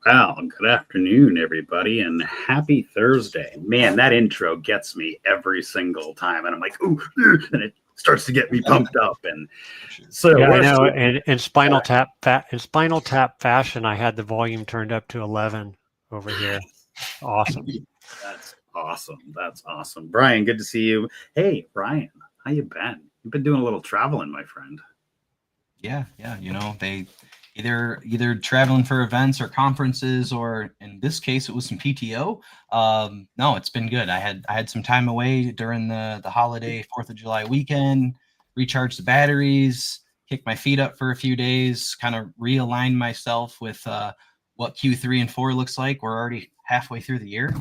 Well, good afternoon, everybody, and happy Thursday. Man, that intro gets me every single time, and I'm like, ooh, and it starts to get me pumped up. And so Yeah, I we're know. so In Spinal Tap fashion, I had the volume turned up to 11 over here. Awesome. that's awesome. That's awesome, Brian. Good to see you. Hey, Brian, how you been? You've been doing a little traveling, my friend. Yeah. They either traveling for events or conferences, or in this case, it was some PTO. No, it's been good. I had some time away during the holiday 4th of July weekend, recharged the batteries, kicked my feet up for a few days, kind of realign myself with what Q3 and 4 looks like. We're already halfway through the year.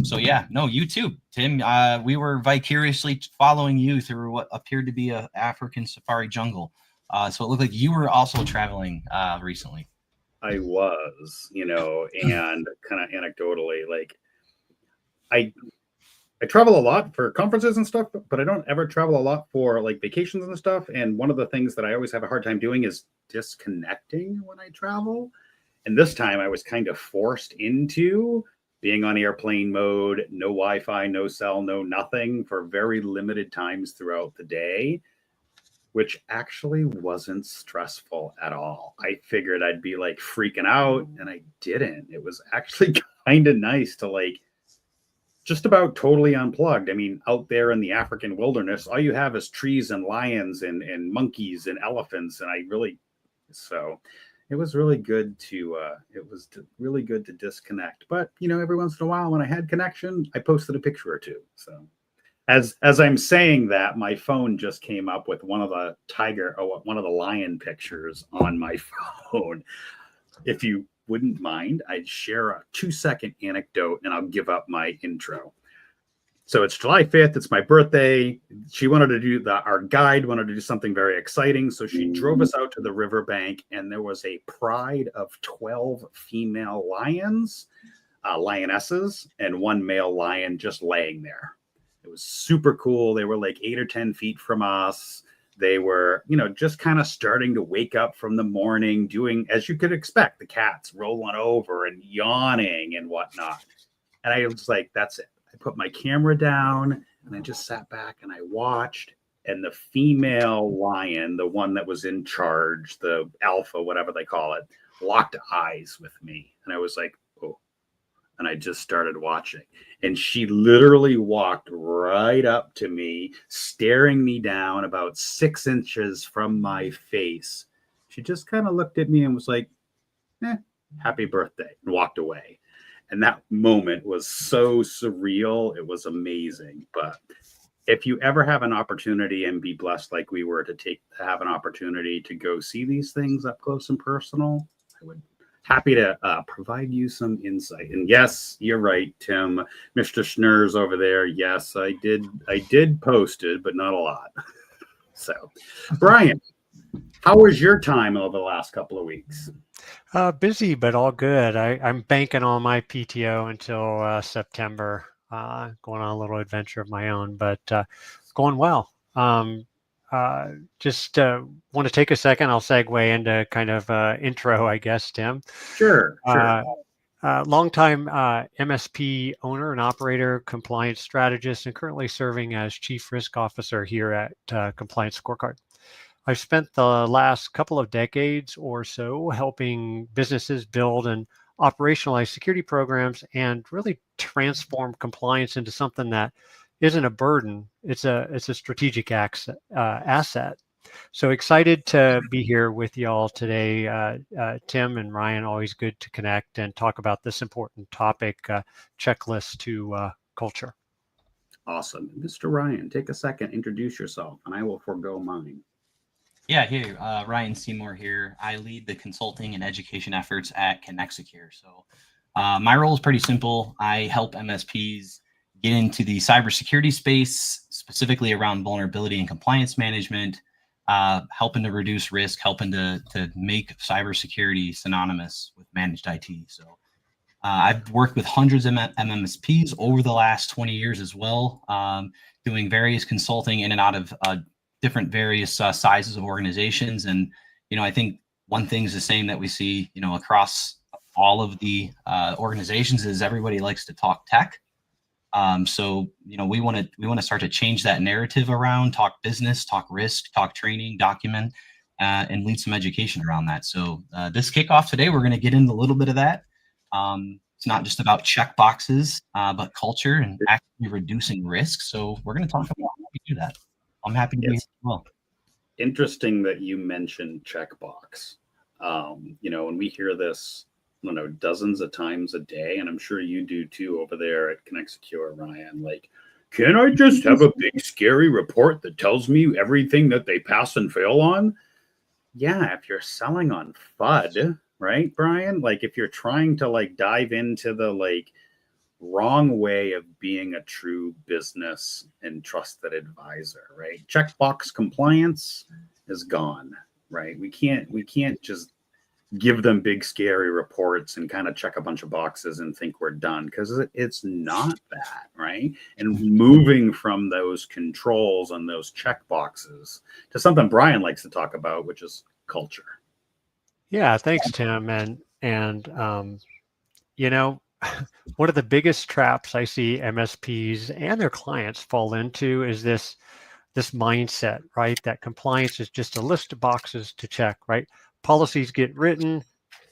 So yeah, no, you too, Tim. We were vicariously following you through what appeared to be a African safari jungle. So it looked like you were also traveling recently. I was, and kind of anecdotally, like I I travel a lot for conferences and stuff, but I don't ever travel a lot for like vacations and stuff. And one of the things that I always have a hard time doing is disconnecting when I travel. And this time I was kind of forced into being on airplane mode, no Wi Fi, no cell, no nothing for very limited times throughout the day, which actually wasn't stressful at all. I figured I'd be like freaking out and I didn't. It was actually kind of nice to like just about totally unplugged. I mean, out there in the African wilderness, all you have is trees and lions and monkeys and elephants. And I really, so it was really good to, really good to disconnect. But, every once in a while when I had connection, I posted a picture or two. So as I'm saying that, my phone just came up with one of the tiger or one of the lion pictures on my phone. If you wouldn't mind, I'd share a 2-second anecdote and I'll give up my intro. So it's July 5th. It's my birthday. She wanted to do our guide wanted to do something very exciting. So she drove us out to the riverbank and there was a pride of 12 female lions, lionesses, and one male lion just laying there. It was super cool. They were like 8 or 10 feet from us. They were, just kind of starting to wake up from the morning, doing as you could expect, the cats rolling over and yawning and whatnot. And I was like, that's it. I put my camera down and I just sat back and I watched. And the female lion, the one that was in charge, the alpha, whatever they call it, locked eyes with me. And I was like, oh. And I just started watching. And she literally walked right up to me, staring me down about 6 inches from my face. She just kind of looked at me and was like, happy birthday, and walked away. And that moment was so surreal. It was amazing. But if you ever have an opportunity and be blessed like we were to have an opportunity to go see these things up close and personal, I would happy to provide you some insight. And yes, you're right, Tim. Mr. Schnur's over there. Yes, I did post it, but not a lot. So, Brian, how was your time over the last couple of weeks? Busy, but all good. I'm banking on my PTO until September, going on a little adventure of my own, but going well. Just want to take a second. I'll segue into kind of intro, I guess, Tim. Sure. Longtime MSP owner and operator, compliance strategist, and currently serving as Chief Risk Officer here at Compliance Scorecard. I've spent the last couple of decades or so helping businesses build and operationalize security programs and really transform compliance into something that isn't a burden. It's a strategic asset. So excited to be here with y'all today, Tim and Ryan. Always good to connect and talk about this important topic, checklist to culture. Awesome. Mr. Ryan, take a second, introduce yourself, and I will forego mine. Yeah, hey, Ryan Seymour here. I lead the consulting and education efforts at ConnectSecure. So my role is pretty simple. I help MSPs get into the cybersecurity space, specifically around vulnerability and compliance management, helping to reduce risk, helping to make cybersecurity synonymous with managed IT. So I've worked with hundreds of MSPs over the last 20 years as well, doing various consulting in and out of different various sizes of organizations. And, I think one thing is the same that we see, across all of the organizations is everybody likes to talk tech. So, we want to start to change that narrative around talk business, talk risk, talk training, document, and lead some education around that. So this kickoff today, we're going to get into a little bit of that. It's not just about check boxes, but culture and actually reducing risk. So we're going to talk about how we do that. I'm happy to be here as well. Interesting that you mentioned checkbox. And we hear this, I don't know, dozens of times a day, and I'm sure you do too over there at Connect Secure, Ryan. Like, can I just have a big scary report that tells me everything that they pass and fail on? Yeah, if you're selling on FUD, right, Brian? Like, if you're trying to like dive into the like wrong way of being a true business and trusted advisor, right? Checkbox compliance is gone, right? We can't just give them big scary reports and kind of check a bunch of boxes and think we're done, because it's not that, right? And moving from those controls and those check boxes to something Brian likes to talk about, which is culture. Yeah, thanks, Tim. And one of the biggest traps I see MSPs and their clients fall into is this mindset, right? That compliance is just a list of boxes to check, right? Policies get written,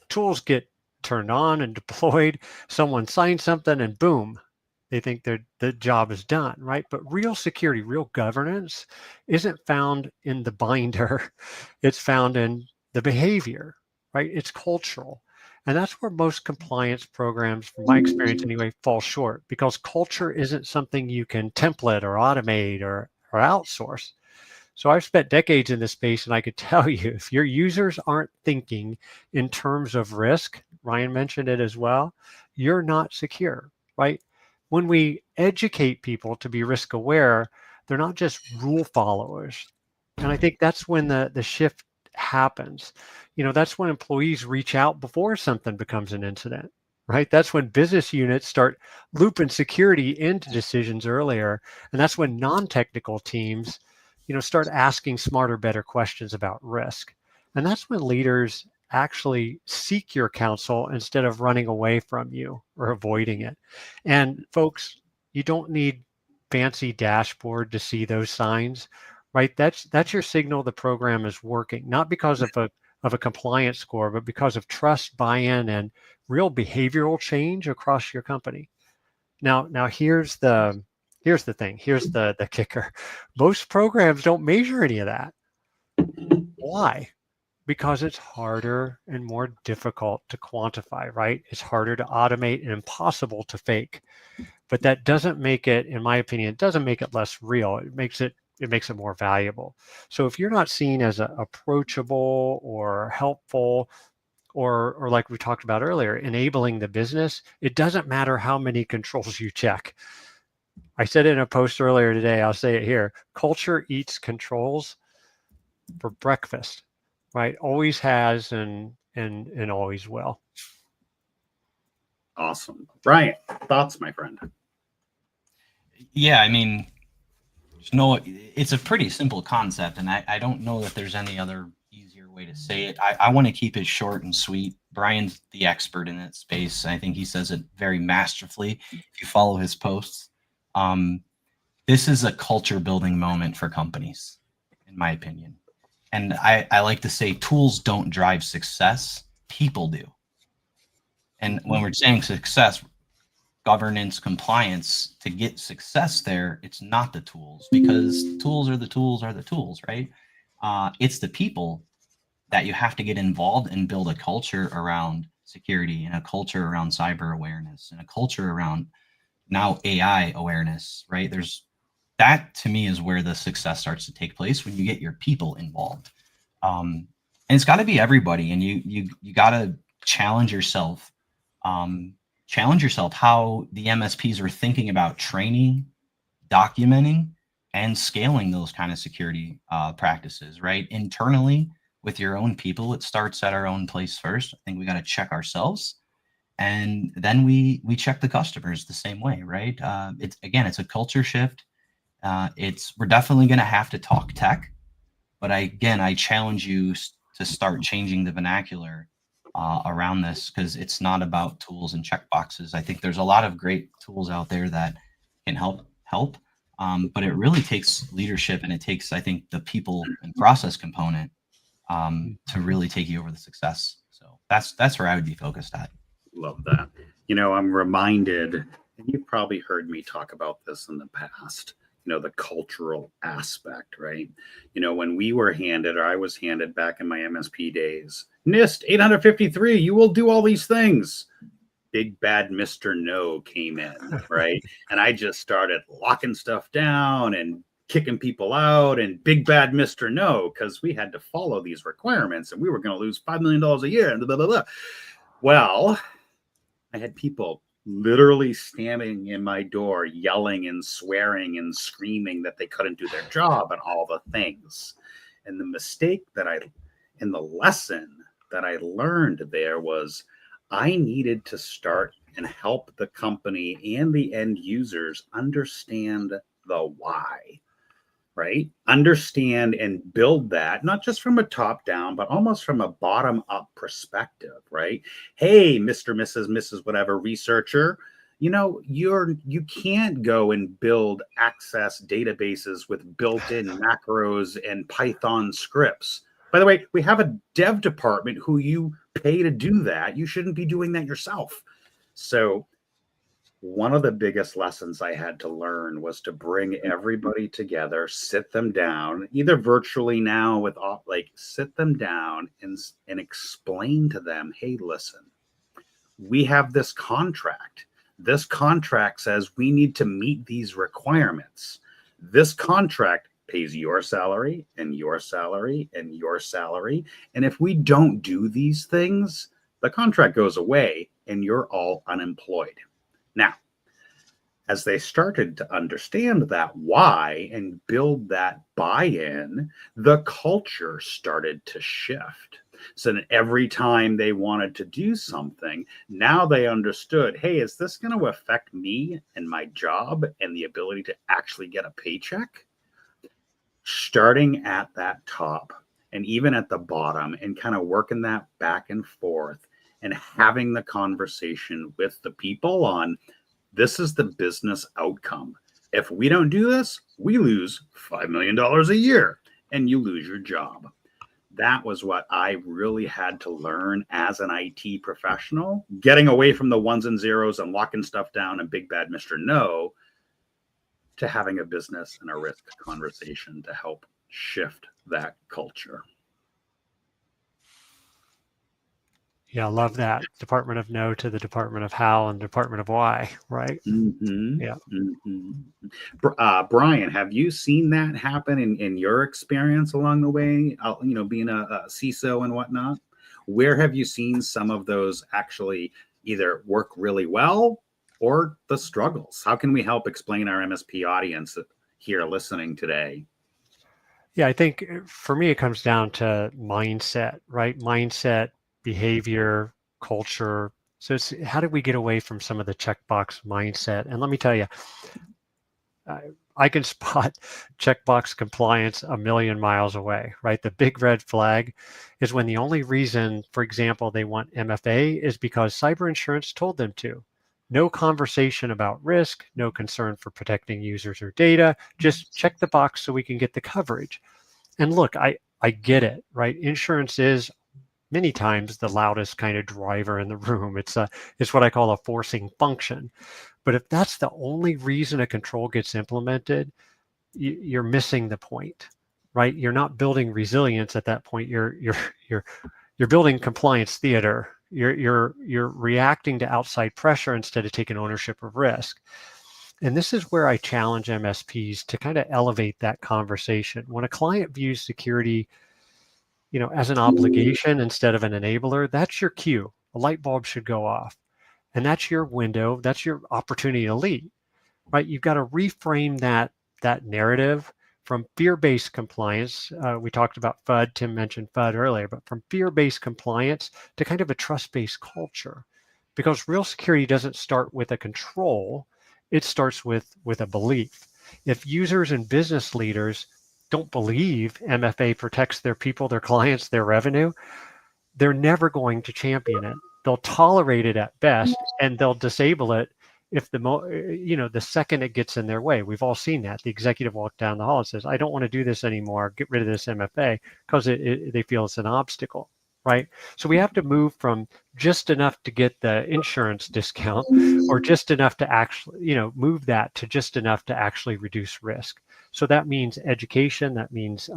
tools get turned on and deployed, someone signs something and boom, they think the job is done, right? But real security, real governance isn't found in the binder. It's found in the behavior, right? It's cultural. And that's where most compliance programs, from my experience anyway, fall short, because culture isn't something you can template or automate or outsource. So I've spent decades in this space, and I could tell you, if your users aren't thinking in terms of risk, Ryan mentioned it as well, you're not secure, right? When we educate people to be risk aware, they're not just rule followers. And I think that's when the shift happens. That's when employees reach out before something becomes an incident, right? That's when business units start looping security into decisions earlier. And that's when non-technical teams start asking smarter, better questions about risk. And that's when leaders actually seek your counsel instead of running away from you or avoiding it. And folks, you don't need fancy dashboard to see those signs, right? That's your signal the program is working, not because of a compliance score, but because of trust, buy-in, and real behavioral change across your company. Now here's the thing. Here's the kicker. Most programs don't measure any of that. Why? Because it's harder and more difficult to quantify, right? It's harder to automate and impossible to fake. But that doesn't make it, in my opinion, it doesn't make it less real. It makes it more valuable. So if you're not seen as approachable or helpful, or like we talked about earlier, enabling the business, it doesn't matter how many controls you check. I said it in a post earlier today, I'll say it here. Culture eats controls for breakfast, right? Always has and always will. Awesome. Brian, thoughts, my friend? Yeah, it's a pretty simple concept, and I don't know that there's any other easier way to say it. I want to keep it short and sweet. Brian's the expert in that space. I think he says it very masterfully if you follow his posts. This is a culture building moment for companies, in my opinion. And I like to say tools don't drive success, people do. And when we're saying success, governance, compliance, to get success there, it's not the tools, because tools are the tools, right? It's the people that you have to get involved and build a culture around security, and a culture around cyber awareness, and a culture around now AI awareness, right? That to me is where the success starts to take place, when you get your people involved. And it's got to be everybody, and you got to challenge yourself. Challenge yourself how the MSPs are thinking about training, documenting, and scaling those kind of security practices, right? Internally with your own people, it starts at our own place first. I think we got to check ourselves, and then we check the customers the same way, right? It's a culture shift. We're definitely going to have to talk tech, but I challenge you to start changing the vernacular around this, because it's not about tools and checkboxes. I think there's a lot of great tools out there that can help, but it really takes leadership, and it takes, I think, the people and process component to really take you over the success. So that's where I would be focused at. Love that. I'm reminded, and you've probably heard me talk about this in the past, the cultural aspect, right? When we were handed, or I was handed back in my MSP days, NIST 853, you will do all these things. Big bad Mr. No came in, right? And I just started locking stuff down and kicking people out, and big bad Mr. No, because we had to follow these requirements and we were going to lose $5 million a year and blah, blah, blah. Well, I had people literally standing in my door, yelling and swearing and screaming that they couldn't do their job and all the things. And the lesson that I learned there was I needed to start and help the company and the end users understand the why, right? Understand and build that, not just from a top down, but almost from a bottom up perspective, right? Hey, Mr., Mrs., whatever researcher, you can't go and build access databases with built-in macros and Python scripts. By the way, we have a dev department who you pay to do that. You shouldn't be doing that yourself. So one of the biggest lessons I had to learn was to bring everybody together, sit them down, either virtually now sit them down and explain to them, hey, listen, we have this contract. This contract says we need to meet these requirements. This contract pays your salary and your salary and your salary. And if we don't do these things, the contract goes away and you're all unemployed. Now, as they started to understand that why and build that buy-in, the culture started to shift. So that every time they wanted to do something, now they understood, hey, is this going to affect me and my job and the ability to actually get a paycheck? Starting at that top and even at the bottom and kind of working that back and forth and having the conversation with the people on, this is the business outcome. If we don't do this, we lose $5 million a year and you lose your job. That was what I really had to learn as an IT professional, getting away from the ones and zeros and locking stuff down and big bad Mr. No, to having a business and a risk conversation to help shift that culture. Yeah, I love that. Department of No to the Department of How and Department of Why, right? Mm-hmm. Yeah. Mm-hmm. Brian, have you seen that happen in your experience along the way, being a CISO and whatnot? Where have you seen some of those actually either work really well or the struggles? How can we help explain our MSP audience here listening today? Yeah, I think for me, it comes down to mindset, right? Mindset, behavior, culture. So it's how do we get away from some of the checkbox mindset? And let me tell you, I can spot checkbox compliance a million miles away, right? The big red flag is when the only reason, for example, they want MFA is because cyber insurance told them to. No conversation about risk, no concern for protecting users or data, just check the box so we can get the coverage. And look, I get it, right? Insurance is many times the loudest kind of driver in the room. It's what I call a forcing function. But if that's the only reason a control gets implemented, you're missing the point, right? You're not building resilience at that point. You're building compliance theater. You're reacting to outside pressure instead of taking ownership of risk. And this is where I challenge MSPs to kind of elevate that conversation. When a client views security, as an obligation instead of an enabler, that's your cue. A light bulb should go off. And that's your window. That's your opportunity to lead, right? You've got to reframe that narrative from fear-based compliance. We talked about FUD. Tim mentioned FUD earlier, but from fear-based compliance to kind of a trust-based culture, because real security doesn't start with a control. It starts with a belief. If users and business leaders don't believe MFA protects their people, their clients, their revenue, they're never going to champion it. They'll tolerate it at best, and they'll disable it if the second it gets in their way. We've all seen that. The executive walked down the hall and says, I don't want to do this anymore. Get rid of this MFA, because they feel it's an obstacle, right? So we have to move from just enough to get the insurance discount, or just enough to actually, move that to just enough to actually reduce risk. So that means education. That means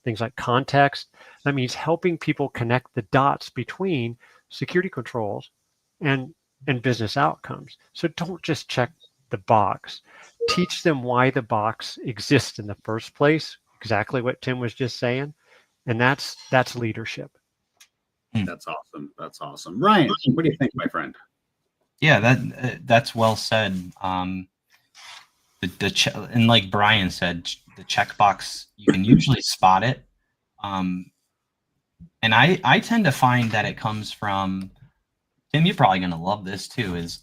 things like context. That means helping people connect the dots between security controls and business outcomes. So don't just check the box. Teach them why the box exists in the first place. Exactly what Tim was just saying. And that's leadership. That's awesome. That's awesome. Ryan, what do you think, my friend? Yeah, that's well said. And like Brian said, the checkbox, you can usually spot it. And I tend to find that it comes from, Tim, you're probably going to love this too, is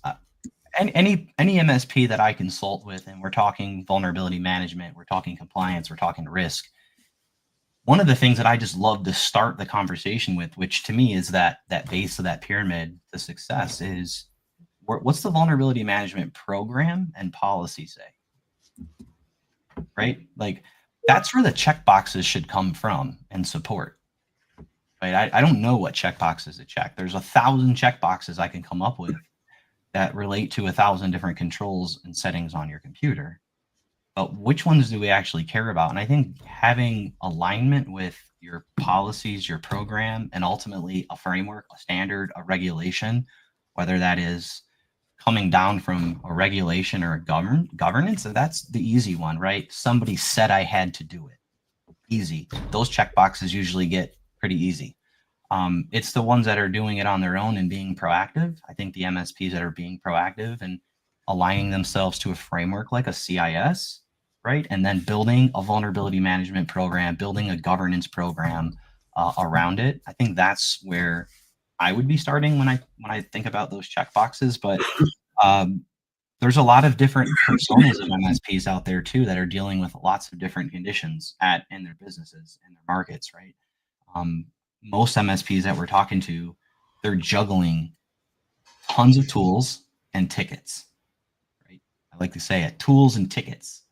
any MSP that I consult with, and we're talking vulnerability management, we're talking compliance, we're talking risk. One of the things that I just love to start the conversation with, which to me is that base of that pyramid to success, is what's the vulnerability management program and policy say, right? Like that's where the checkboxes should come from and support. Right? I don't know what checkboxes to check. There's 1,000 checkboxes I can come up with that relate to 1,000 different controls and settings on your computer. But which ones do we actually care about? And I think having alignment with your policies, your program, and ultimately a framework, a standard, a regulation, whether that is coming down from a regulation or a governance, that's the easy one, right? Somebody said I had to do it. Easy. Those checkboxes usually get pretty easy. It's the ones that are doing it on their own and being proactive. I think the MSPs that are being proactive and aligning themselves to a framework like a CIS, right? And then building a vulnerability management program, building a governance program around it. I think that's where I would be starting when I think about those checkboxes. But there's a lot of different personas of MSPs out there too that are dealing with lots of different conditions in their businesses, in their markets, right? Most MSPs that we're talking to, they're juggling tons of tools and tickets, right? I like to say it, tools and tickets.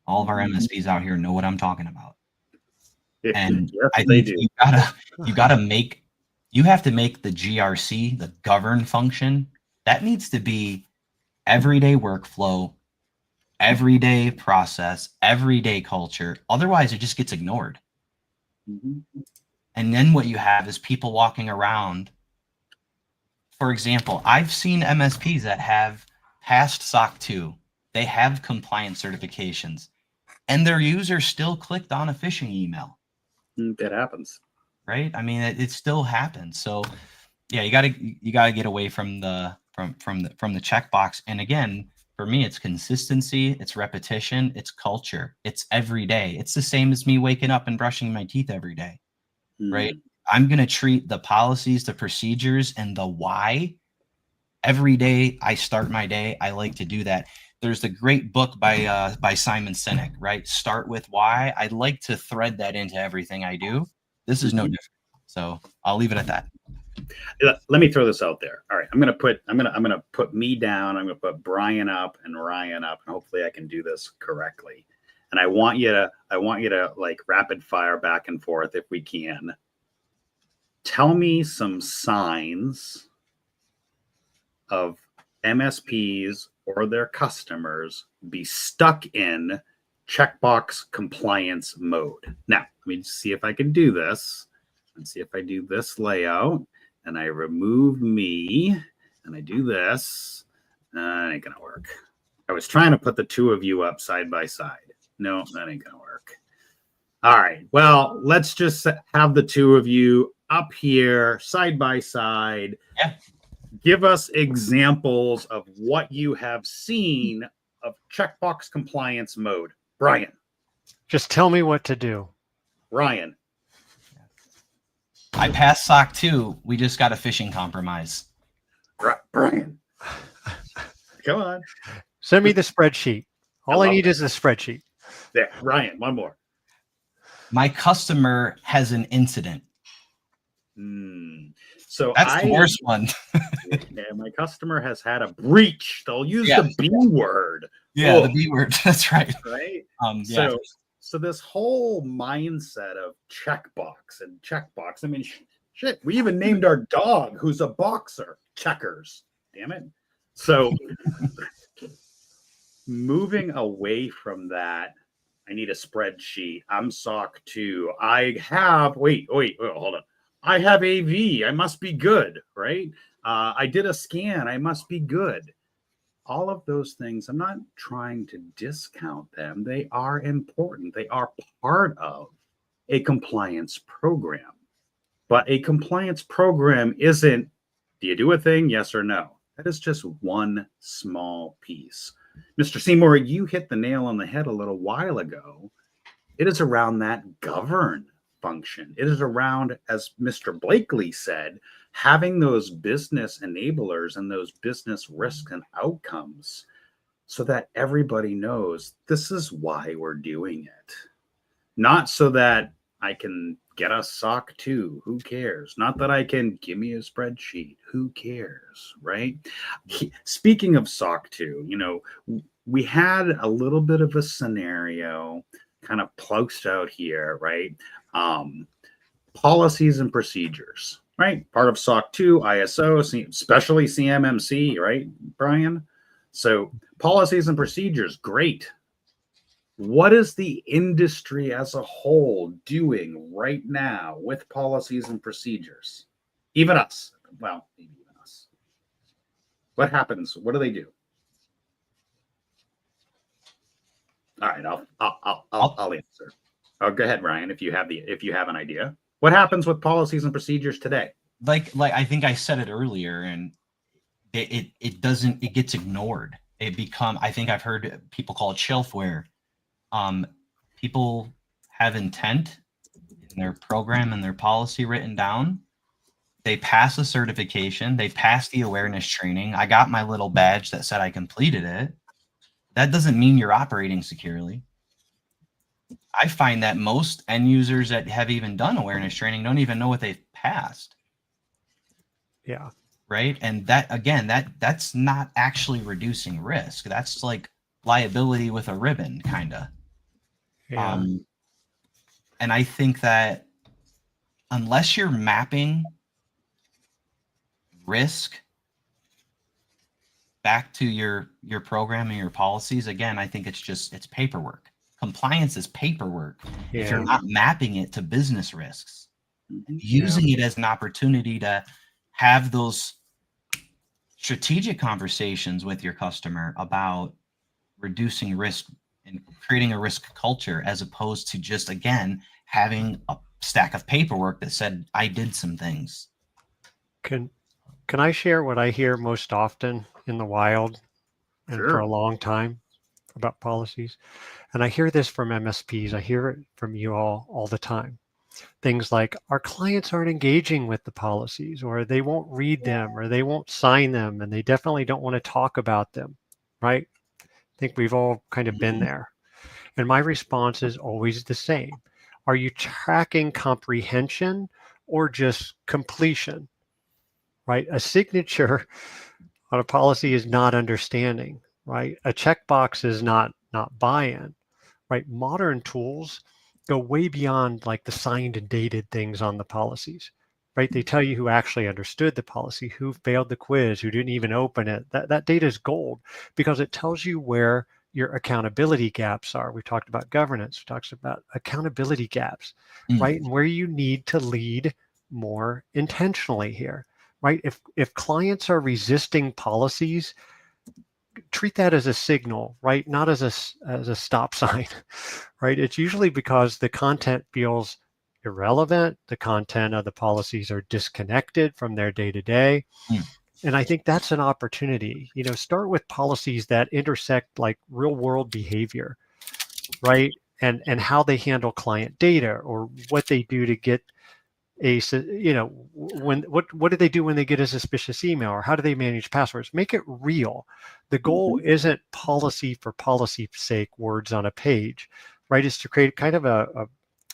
All of our MSPs out here know what I'm talking about. And yes, I think you have to make the GRC, the govern function, that needs to be everyday workflow, everyday process, everyday culture. Otherwise, it just gets ignored. Mm-hmm. And then what you have is people walking around. For example, I've seen MSPs that have passed SOC 2. They have compliance certifications, and their user still clicked on a phishing email. That happens, right? I mean, it still happens. So, yeah, you gotta get away from the checkbox. And again, for me, it's consistency, it's repetition, it's culture, it's every day. It's the same as me waking up and brushing my teeth every day. Right? I'm going to treat the policies, the procedures, and the why every day I start my day. I like to do that. There's the great book by Simon Sinek, right? Start with why. I like to thread that into everything I do. This is no different. So I'll leave it at that. Let me throw this out there. All right, I'm gonna put me down. I'm gonna put Brian up and Ryan up, and hopefully I can do this correctly. And I want you to like rapid fire back and forth if we can. Tell me some signs of MSPs or their customers be stuck in checkbox compliance mode. Now, let me see if I can do this. Let's see if I do this layout and I remove me and I do this. Ain't gonna work. I was trying to put the two of you up side by side. No, that ain't gonna work. All right. Well, let's just have the two of you up here side by side. Yeah. Give us examples of what you have seen of checkbox compliance mode. Brian. Just tell me what to do. Ryan. I passed SOC 2. We just got a phishing compromise. Brian. Come on. Send me the spreadsheet. All I need is the spreadsheet. There, Ryan, one more. My customer has an incident. So That's the worst one. my customer has had a breach. They'll use Yeah. the B word. Yeah, the B word. That's right. Right. Yeah. So this whole mindset of checkbox and checkbox. I mean, shit. We even named our dog, who's a boxer, Checkers. Damn it. So moving away from that, I need a spreadsheet. I'm SOC 2. I have, wait, hold on. I have AV. I must be good, right? I did a scan. I must be good. All of those things, I'm not trying to discount them. They are important. They are part of a compliance program. But a compliance program isn't, do you do a thing? Yes or no? That is just one small piece. Mr. Seymour, you hit the nail on the head a little while ago. It is around that govern function. It is around, as Mr. Blakely said, having those business enablers and those business risks and outcomes so that everybody knows this is why we're doing it. Not so that I can get a SOC 2. Who cares? Not that I can give me a spreadsheet. Who cares? Right? Speaking of SOC 2, we had a little bit of a scenario kind of plouched out here, right? Policies and procedures, right? Part of SOC 2, ISO, especially CMMC, right, Brian? So policies and procedures, great. What is the industry as a whole doing right now with policies and procedures? Even us. Well, maybe even us. What happens? What do they do? All right, I'll answer. Oh, go ahead, Ryan. If you have an idea, what happens with policies and procedures today? Like I think I said it earlier, and it gets ignored. I think I've heard people call it shelfware. People have intent in their program and their policy written down. They pass a certification. They pass the awareness training. I got my little badge that said I completed it. That doesn't mean you're operating securely. I find that most end users that have even done awareness training don't even know what they've passed. Yeah. Right. And that's not actually reducing risk. That's like liability with a ribbon, kind of. Yeah. And I think that unless you're mapping risk back to your program and your policies, again, I think it's paperwork. Compliance is paperwork. Yeah. If you're not mapping it to business risks, using it as an opportunity to have those strategic conversations with your customer about reducing risk and creating a risk culture, as opposed to just, again, having a stack of paperwork that said, I did some things. Can I share what I hear most often in the wild and Sure. for a long time about policies? And I hear this from MSPs. I hear it from you all the time. Things like, our clients aren't engaging with the policies, or they won't read them, or they won't sign them, and they definitely don't want to talk about them, right? I think we've all kind of been there. And my response is always the same. Are you tracking comprehension or just completion, right? A signature on a policy is not understanding, right? A checkbox is not buy-in, right? Modern tools go way beyond like the signed and dated things on the policies, right? They tell you who actually understood the policy, who failed the quiz, who didn't even open it. That data is gold because it tells you where your accountability gaps are. We talked about governance, we talked about accountability gaps, right? And where you need to lead more intentionally here, right? If clients are resisting policies, treat that as a signal, right? Not as a stop sign, right? It's usually because the content feels irrelevant. The content of the policies are disconnected from their day-to-day. And I think that's an opportunity. Start with policies that intersect like real world behavior, right? And how they handle client data, or what they do to get what do they do when they get a suspicious email, or how do they manage passwords? Make it real. The goal isn't policy for policy's sake, words on a page, right? It's to create kind of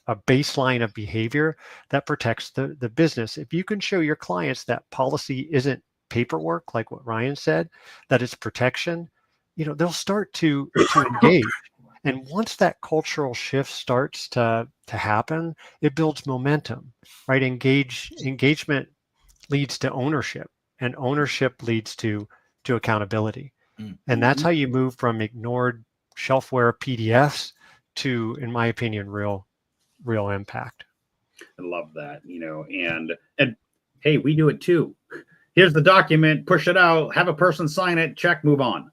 a baseline of behavior that protects the business. If you can show your clients that policy isn't paperwork, like what Ryan said, that it's protection, they'll start to engage. And once that cultural shift starts to happen, it builds momentum, right? Engagement leads to ownership, and ownership leads to accountability. And that's how you move from ignored shelfware PDFs to, in my opinion, real impact. I love that, and hey, we do it too. Here's the document, push it out, have a person sign it, check, move on.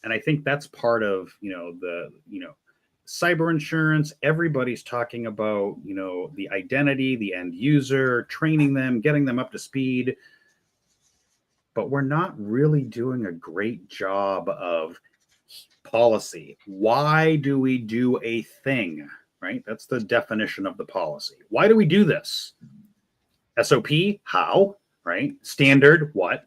And I think that's part of, the cyber insurance. Everybody's talking about, the identity, the end user, training them, getting them up to speed. But we're not really doing a great job of policy. Why do we do a thing, right? That's the definition of the policy. Why do we do this? SOP, how, right? Standard, what?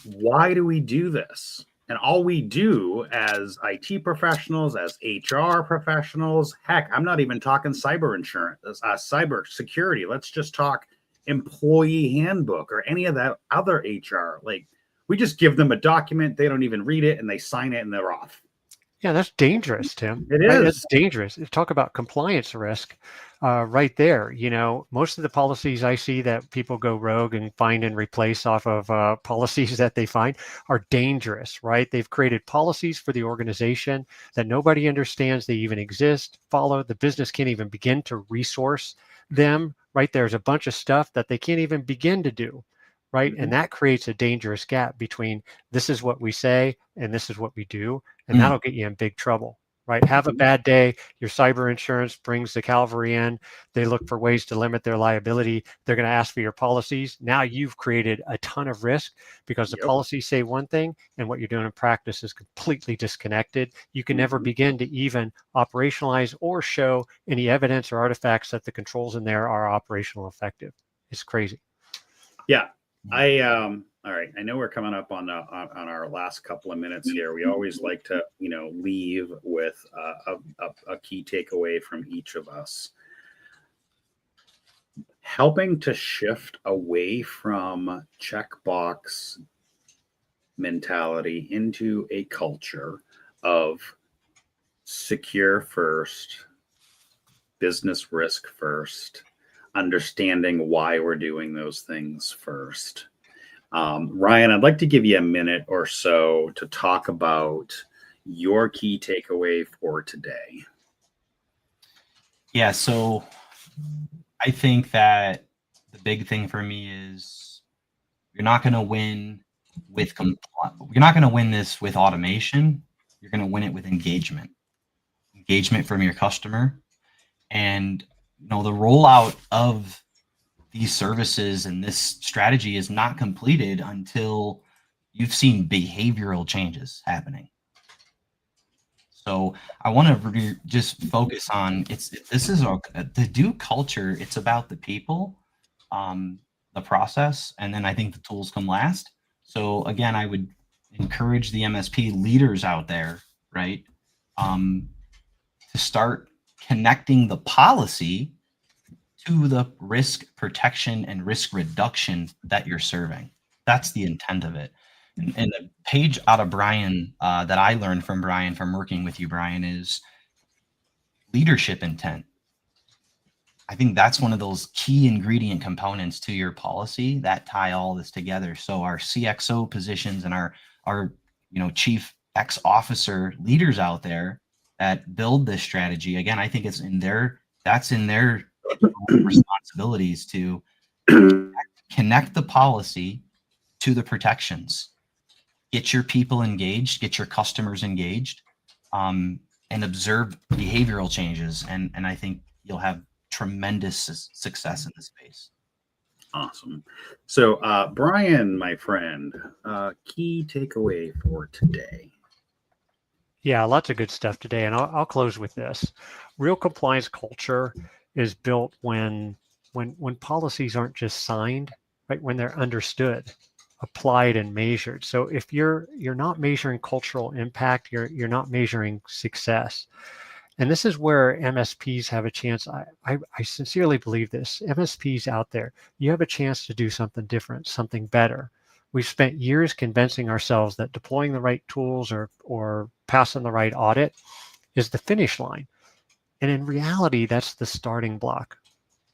Why do we do this? And all we do as IT professionals, as HR professionals, heck, I'm not even talking cyber insurance, cyber security. Let's just talk employee handbook or any of that other HR. Like, we just give them a document, they don't even read it, and they sign it and they're off. Yeah, that's dangerous, Tim. It is. That's dangerous. Talk about compliance risk right there. Most of the policies I see that people go rogue and find and replace off of policies that they find are dangerous, right? They've created policies for the organization that nobody understands they even exist, follow. The business can't even begin to resource them, right? There's a bunch of stuff that they can't even begin to do, right? And that creates a dangerous gap between this is what we say and this is what we do. And that'll get you in big trouble, right? Have a bad day. Your cyber insurance brings the cavalry in. They look for ways to limit their liability. They're going to ask for your policies. Now you've created a ton of risk because the policies say one thing and what you're doing in practice is completely disconnected. You can never begin to even operationalize or show any evidence or artifacts that the controls in there are operational effective. It's crazy. Yeah. All right. I know we're coming up on our last couple of minutes here. We always like to, leave with a key takeaway from each of us. Helping to shift away from checkbox mentality into a culture of secure first, business risk first, understanding why we're doing those things first. Ryan, I'd like to give you a minute or so to talk about your key takeaway for today. Yeah, so I think that the big thing for me is you're not going to win with you're not going to win this with automation. You're going to win it with engagement from your customer, and the rollout of these services and this strategy is not completed until you've seen behavioral changes happening. So I want to just focus on the do culture. It's about the people, the process, and then I think the tools come last. So again, I would encourage the MSP leaders out there, right, to start connecting the policy to the risk protection and risk reduction that you're serving. That's the intent of it. And the page out of Brian that I learned from Brian from working with you, Brian, is leadership intent. I think that's one of those key ingredient components to your policy that tie all this together. So our CXO positions and our chief X officer leaders out there that build this strategy, again, I think it's in their responsibilities to connect the policy to the protections, get your people engaged, get your customers engaged, and observe behavioral changes. And I think you'll have tremendous success in this space. Awesome. So, Brian, my friend, key takeaway for today. Yeah, lots of good stuff today. And I'll close with this. Real compliance culture is built when policies aren't just signed, right? When they're understood, applied, and measured. So if you're not measuring cultural impact, you're not measuring success. And this is where MSPs have a chance. I sincerely believe this. MSPs out there, you have a chance to do something different, something better. We've spent years convincing ourselves that deploying the right tools or passing the right audit is the finish line. And in reality, that's the starting block.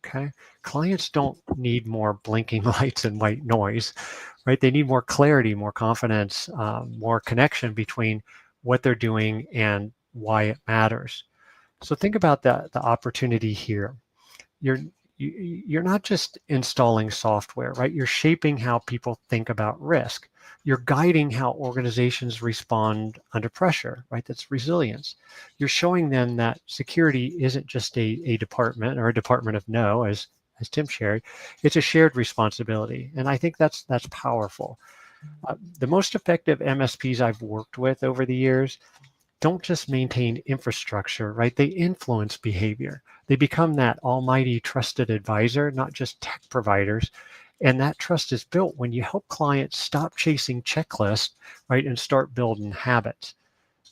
Okay. Clients don't need more blinking lights and white noise, right? They need more clarity, more confidence, more connection between what they're doing and why it matters. So think about the opportunity here. You're not just installing software, right? You're shaping how people think about risk. You're guiding how organizations respond under pressure, right? That's resilience. You're showing them that security isn't just a department or a department of no, as Tim shared. It's a shared responsibility, and I think that's powerful. The most effective MSPs I've worked with over the years don't just maintain infrastructure, right? They influence behavior. They become that almighty trusted advisor, not just tech providers. And that trust is built when you help clients stop chasing checklists, right, and start building habits.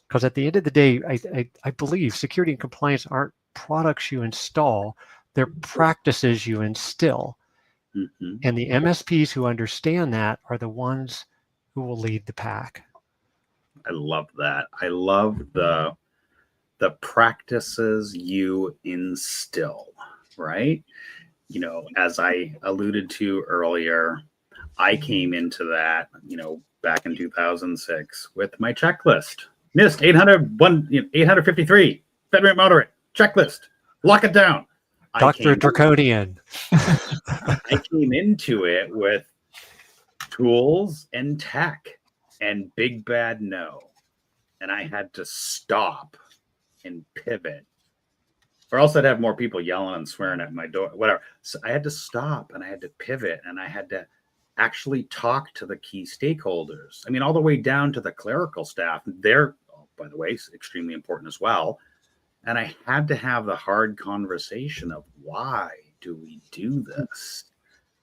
Because at the end of the day, I believe security and compliance aren't products you install, they're practices you instill. Mm-hmm. And the MSPs who understand that are the ones who will lead the pack. I love that. I love the practices you instill, right? You know, as I alluded to earlier, I came into that, you know, back in 2006 with my checklist. NIST 853, FedRAMP moderate, checklist, lock it down. Dr. Draconian. I came into it with tools and tech and big bad no. And I had to stop and pivot, or else I'd have more people yelling and swearing at my door, whatever. So I had to stop and I had to pivot and I had to actually talk to the key stakeholders. I mean, all the way down to the clerical staff. They're, by the way, extremely important as well. And I had to have the hard conversation of why do we do this,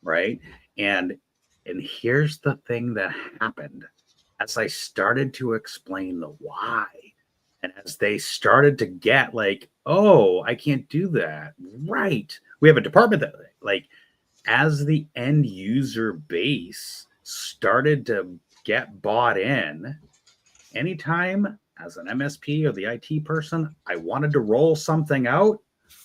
right? And here's the thing that happened. As I started to explain the why, and as they started to get like, oh, I can't do that. Right. We have a department that, like, as the end user base started to get bought in, anytime as an MSP or the IT person, I wanted to roll something out,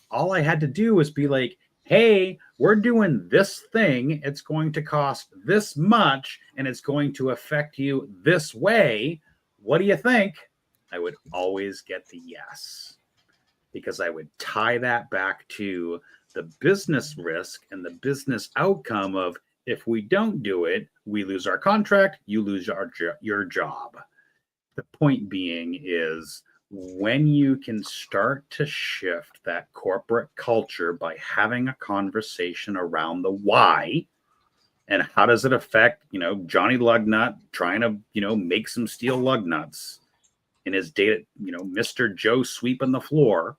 all I had to do was be like, hey, we're doing this thing. It's going to cost this much and it's going to affect you this way. What do you think? I would always get the yes, because I would tie that back to the business risk and the business outcome of, if we don't do it, we lose our contract, you lose your job. The point being is, when you can start to shift that corporate culture by having a conversation around the why and how does it affect, you know, Johnny Lugnut trying to, you know, make some steel lug nuts in his data, you know, Mr. Joe sweeping the floor.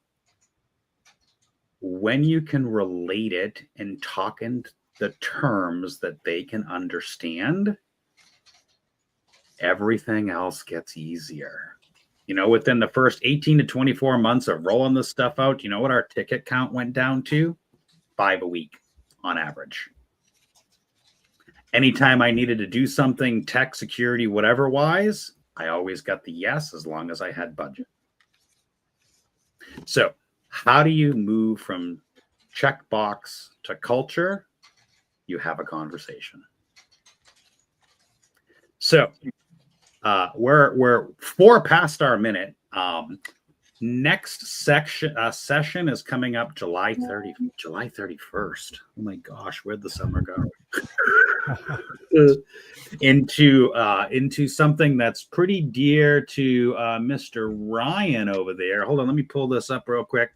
When you can relate it and talk in the terms that they can understand, everything else gets easier. You know, within the first 18 to 24 months of rolling this stuff out, you know what our ticket count went down to? 5 a week on average. Anytime I needed to do something tech, security, whatever wise, I always got the yes, as long as I had budget. So how do you move from checkbox to culture? You have a conversation. So we're 4 past our minute. Next session is coming up July 31st. Oh my gosh, where'd the summer go? into something that's pretty dear to Mr. Ryan over there. Hold on, let me pull this up real quick.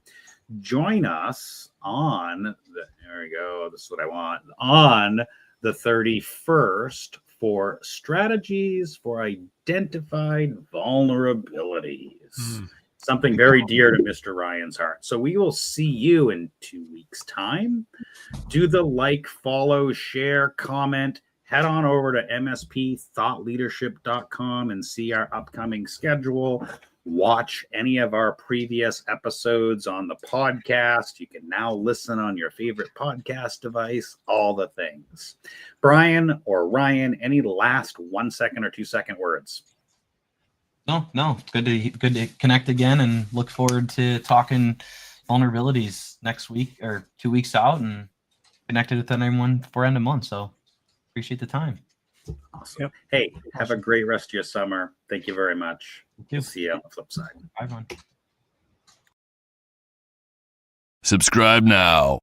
Join us on there we go. This is what I want, on the 31st for strategies for identified vulnerabilities. Something very dear to Mr. Ryan's heart. So we will see you in 2 weeks' time. Do the like, follow, share, comment. Head on over to mspthoughtleadership.com and see our upcoming schedule. watch any of our previous episodes on the podcast. You can now listen on your favorite podcast device, all the things. Brian or Ryan, any last 1 second or 2 second words? No. Good to connect again, and look forward to talking vulnerabilities next week or 2 weeks out, and connected with everyone before end of month. So appreciate the time. Awesome. Yep. Hey, have a great rest of your summer. Thank you very much. We'll see you on the flip side. Bye, everyone. Subscribe now.